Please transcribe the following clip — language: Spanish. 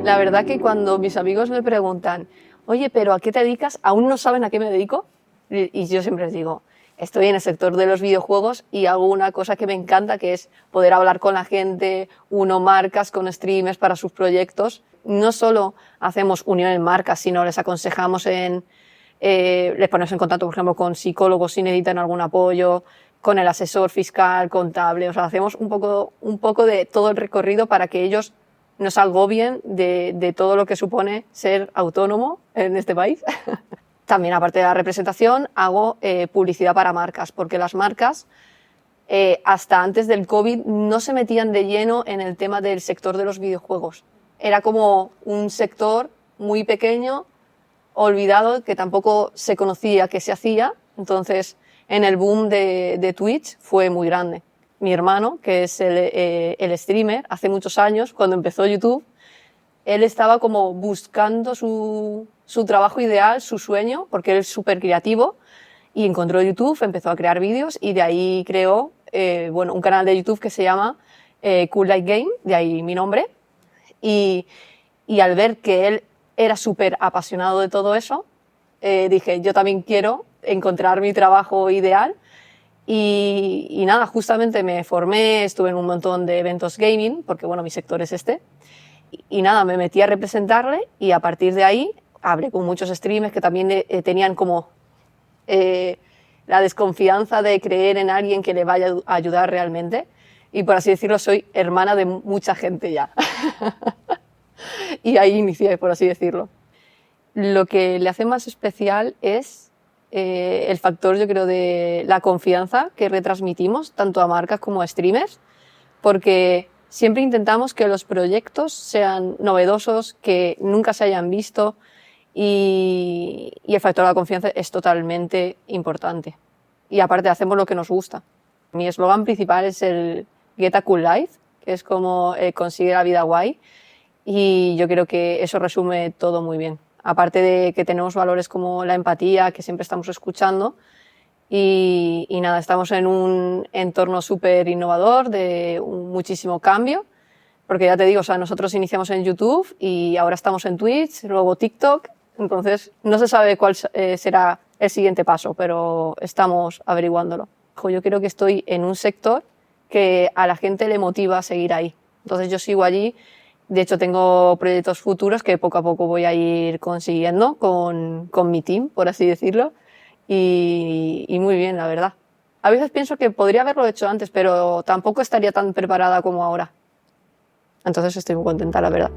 La verdad que cuando mis amigos me preguntan, oye, ¿pero a qué te dedicas? Aún no saben a qué me dedico. Y yo siempre les digo, estoy en el sector de los videojuegos y hago una cosa que me encanta, que es poder hablar con la gente, uno marcas con streamers para sus proyectos. No solo hacemos unión en marcas, sino les aconsejamos les ponemos en contacto, por ejemplo, con psicólogos si necesitan algún apoyo, con el asesor fiscal, contable. O sea, hacemos un poco de todo el recorrido para que ellos no se agobien de todo lo que supone ser autónomo en este país. También, aparte de la representación, hago publicidad para marcas, porque las marcas, hasta antes del COVID, no se metían de lleno en el tema del sector de los videojuegos. Era como un sector muy pequeño, olvidado, que tampoco se conocía que se hacía. Entonces, en el boom de Twitch fue muy grande. Mi hermano, que es el streamer, hace muchos años, cuando empezó YouTube, él estaba como buscando su trabajo ideal, su sueño, porque él es súper creativo, y encontró YouTube, empezó a crear vídeos y de ahí creó un canal de YouTube que se llama Cool Light Game, de ahí mi nombre. Y al ver que él era súper apasionado de todo eso, dije, yo también quiero encontrar mi trabajo ideal. Y nada, justamente me formé, estuve en un montón de eventos gaming, porque bueno, mi sector es este. Y nada, me metí a representarle y a partir de ahí hablé con muchos streamers que también tenían como la desconfianza de creer en alguien que le vaya a ayudar realmente. Y por así decirlo, soy hermana de mucha gente ya. Y ahí inicié, por así decirlo. Lo que le hace más especial es el factor, yo creo, de la confianza que retransmitimos tanto a marcas como a streamers, porque siempre intentamos que los proyectos sean novedosos, que nunca se hayan visto, y el factor de la confianza es totalmente importante. Y aparte hacemos lo que nos gusta. Mi eslogan principal es el Get a Cool Life, que es como consigue la vida guay, y yo creo que eso resume todo muy bien. Aparte de que tenemos valores como la empatía, que siempre estamos escuchando, y nada, estamos en un entorno súper innovador, de muchísimo cambio, porque ya te digo, o sea, nosotros iniciamos en YouTube y ahora estamos en Twitch, luego TikTok, entonces no se sabe cuál será el siguiente paso, pero estamos averiguándolo. Yo creo que estoy en un sector que a la gente le motiva a seguir ahí, entonces yo sigo allí. De hecho, tengo proyectos futuros que poco a poco voy a ir consiguiendo con mi team, por así decirlo, y muy bien, la verdad. A veces pienso que podría haberlo hecho antes, pero tampoco estaría tan preparada como ahora. Entonces estoy muy contenta, la verdad.